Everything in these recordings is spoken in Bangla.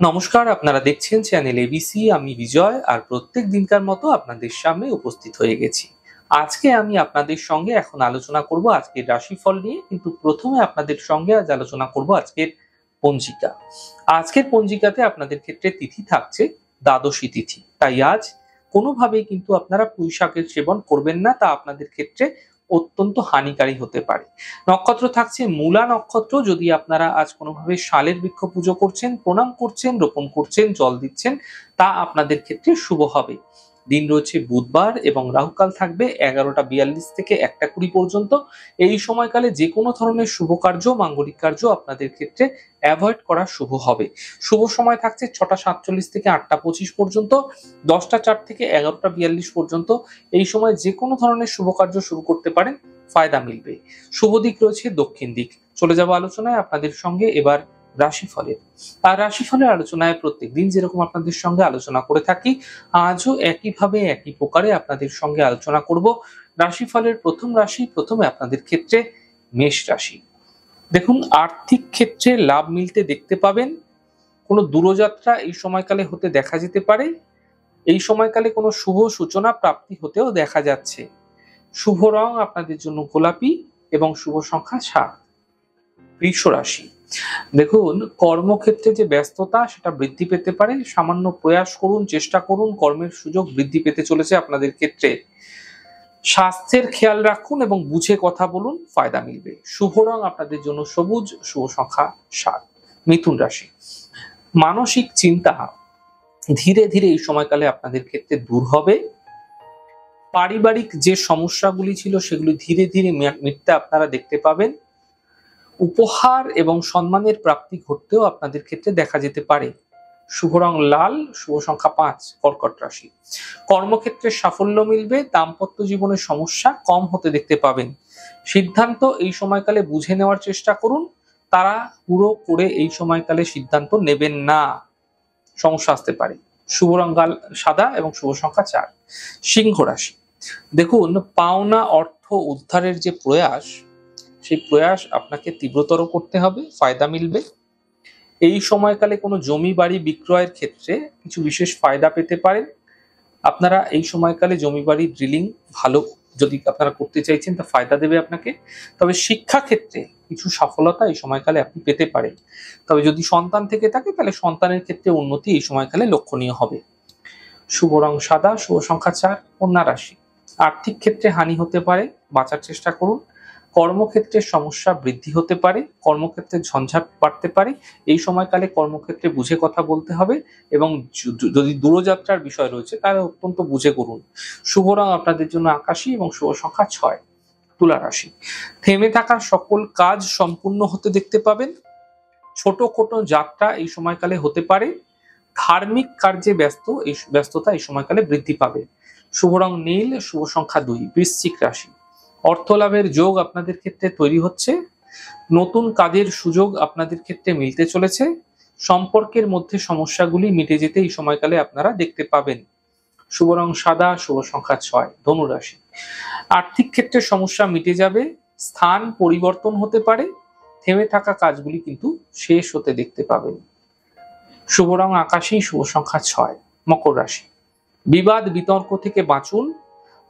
নমস্কার, আপনারা দেখছেন চ্যানেল এবিসি। আমি বিজয়, আর প্রত্যেক দিনকার মতো আপনাদের সামনে উপস্থিত হয়ে গেছি। আজকে আমি আপনাদের সঙ্গে এখন আলোচনা করব আজকের রাশিফল নিয়ে, কিন্তু প্রথমে আপনাদের সঙ্গে আজ আলোচনা করব আজকের পঞ্জিকা। আজকের পঞ্জিকাতে আপনাদের ক্ষেত্রে তিথি থাকছে দ্বাদশী তিথি, তাই আজ কোনোভাবেই কিন্তু আপনারা পুঁই শাকের সেবন করবেন না, তা আপনাদের ক্ষেত্রে অত্যন্ত হানিকারী হতে পারে। নক্ষত্র থাকছে মূলা নক্ষত্র। যদি আপনারা আজ কোনোভাবে শালের বৃক্ষ পুজো করছেন, প্রণাম করছেন, রোপণ করছেন, জল দিচ্ছেন, তা আপনাদের ক্ষেত্রে শুভ হবে। দিন রয়েছে বুধবার এবং রাহুকাল থাকবে 11টা 42 থেকে 1টা 20 পর্যন্ত। এই সময়কালে যে কোনো ধরনের শুভ কার্য, মাঙ্গলিক কার্য আপনাদের ক্ষেত্রে অ্যাভয়েড করা শুভ হবে। শুভ সময় থাকছে 6টা 47 থেকে 8টা 25 পর্যন্ত, 10টা 4 থেকে 11টা 42 পর্যন্ত। এই সময় যে কোনো ধরনের শুভ কার্য শুরু করতে পারেন, ফায়দা মিলবে। শুভ দিক রয়েছে দক্ষিণ দিক। চলে যাব আলোচনায় আপনাদের সঙ্গে এবার রাশিফলের। আর রাশিফলের আলোচনায় প্রত্যেকদিন যেরকম আপনাদের সঙ্গে আলোচনা করে থাকি, আজও একইভাবে একই প্রকারে আপনাদের সঙ্গে আলোচনা করব রাশিফলের প্রথম রাশি। প্রথমে আপনাদের ক্ষেত্রে মেষ রাশি। দেখুন, আর্থিক ক্ষেত্রে লাভ মিলতে দেখতে পাবেন। কোনো দূরযাত্রা এই সময়কালে হতে দেখা যেতে পারে। এই সময়কালে কোনো শুভ সূচনা প্রাপ্তি হতেও দেখা যাচ্ছে। শুভ রং আপনাদের জন্য গোলাপি এবং শুভ সংখ্যা 7। বৃষ রাশি। দেখুন, কর্মক্ষেত্রে যে ব্যস্ততা সেটা বৃদ্ধি পেতে পারে। সামান্য প্রয়াস করুন, চেষ্টা করুন, কর্মের সুযোগ বৃদ্ধি পেতে চলেছে আপনাদের ক্ষেত্রে। স্বাস্থ্যের খেয়াল রাখুন এবং বুঝে কথা বলুন, ফায়দা মিলবে। শুভ রং আপনাদের জন্য সবুজ, শুভ সংখ্যা 7। মিথুন রাশি। মানসিক চিন্তা ধীরে ধীরে এই সময়কালে আপনাদের ক্ষেত্রে দূর হবে। পারিবারিক যে সমস্যাগুলি ছিল সেগুলি ধীরে ধীরে মিটতে আপনারা দেখতে পাবেন। উপহার এবং সম্মানের প্রাপ্তি ঘটতেও আপনাদের ক্ষেত্রে দেখা যেতে পারে। শুভ রং লাল, শুভ সংখ্যা 5। কর্কট রাশি। কর্মক্ষেত্রে সাফল্য মিলবে। দাম্পত্য জীবনের সমস্যা কম হতে দেখতে পাবেন। সিদ্ধান্ত এই সময়কালে বুঝে নেওয়ার চেষ্টা করুন। তারা পুরো করে এই সময়কালে সিদ্ধান্ত নেবেন না, সমস্যা আসতে পারে। শুভ রং সাদা এবং শুভ সংখ্যা 4। সিংহ রাশি। দেখুন, পাওনা অর্থ উদ্ধারের যে প্রয়াস, সেই প্রয়াস আপনাকে তীব্রতর করতে হবে, ফায়দা মিলবে। এই সময়কালে কোনো জমি বাড়ি বিক্রয়ের ক্ষেত্রে কিছু বিশেষ ফায়দা পেতে পারেন। আপনারা এই সময়কালে জমি বাড়ি ড্রিলিং ভালো যদি আপনারা করতে চাইছেন, তা ফায়দা দেবে আপনাকে। তবে শিক্ষা ক্ষেত্রে কিছু সফলতা এই সময়কালে আপনি পেতে পারেন। তবে যদি সন্তান থেকে থাকে, তাহলে সন্তানের ক্ষেত্রে উন্নতি এই সময়কালে লক্ষণীয় হবে। শুভ রং সাদা, শুভ সংখ্যা 4। কন্যা রাশি। আর্থিক ক্ষেত্রে হানি হতে পারে, বাঁচার চেষ্টা করুন। কর্মক্ষেত্রে সমস্যা বৃদ্ধি হতে পারে, কর্মক্ষেত্রে ঝঞ্ঝাট বাড়তে পারে। এই সময়কালে কর্মক্ষেত্রে বুঝে কথা বলতে হবে এবং যদি দূরযাত্রার বিষয় রয়েছে তাহলে অত্যন্ত বুঝে করুন। শুভ রং আপনাদের জন্য আকাশী এবং শুভ সংখ্যা 6। তুলা রাশি। থেমে থাকা সকল কাজ সম্পূর্ণ হতে দেখতে পাবেন। ছোটখাটো যাত্রা এই সময়কালে হতে পারে। ধার্মিক কার্যে ব্যস্ততা এই সময়কালে বৃদ্ধি পাবে। শুভ রং নীল, শুভ সংখ্যা 2। বৃশ্চিক রাশি। অর্থ লাভের যোগ আপনাদের ক্ষেত্রে তৈরি হচ্ছে। নতুন কাজের সুযোগ আপনাদের ক্ষেত্রে মিলতে চলেছে। সম্পর্কের মধ্যে সমস্যাগুলি মিটে যেতে এই সময়কালে আপনারা দেখতে পাবেন। শুভ রং সাদা, শুভ সংখ্যা 6। ধনু রাশি। আর্থিক ক্ষেত্রে সমস্যা মিটে যাবে। স্থান পরিবর্তন হতে পারে। থেমে থাকা কাজগুলি কিন্তু শেষ হতে দেখতে পাবেন। শুভ রং আকাশী, শুভ সংখ্যা 6। মকর রাশি। বিবাদ বিতর্ক থেকে বাঁচুন।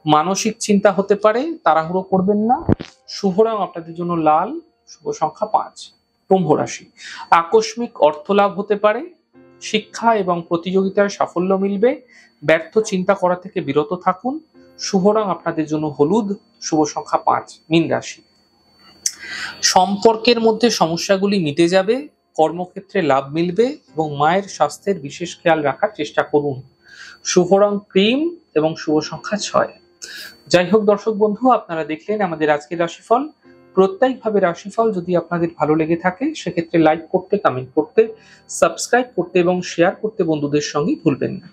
মানসিক চিন্তা হতে পারে, তাড়াহুড়ো করবেন না। শুভ রং আপনাদের জন্য লাল, শুভ সংখ্যা 5। কুম্ভ রাশি। আকস্মিক অর্থ লাভ হতে পারে। শিক্ষা এবং প্রতিযোগিতায় সাফল্য মিলবে। ব্যর্থ চিন্তা করা থেকে বিরত থাকুন। শুভ রং আপনাদের জন্য হলুদ, শুভ সংখ্যা 5। মীন রাশি। সম্পর্কের মধ্যে সমস্যাগুলি মিটে যাবে। কর্মক্ষেত্রে লাভ মিলবে এবং মায়ের স্বাস্থ্যের বিশেষ খেয়াল রাখার চেষ্টা করুন। শুভ রং ক্রিম এবং শুভ সংখ্যা 6। যাই হোক দর্শক বন্ধু, আপনারা দেখলেন আমাদের আজকের রাশিফল। প্রত্যেকভাবে রাশিফল যদি আপনাদের ভালো লেগে থাকে, সেক্ষেত্রে লাইক করতে, কমেন্ট করতে, সাবস্ক্রাইব করতে এবং শেয়ার করতে বন্ধুদের সঙ্গে ভুলবেন না।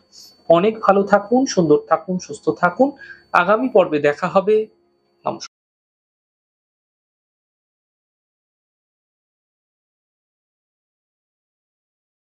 অনেক ভালো থাকুন, সুন্দর থাকুন, সুস্থ থাকুন। আগামী পর্বে দেখা হবে।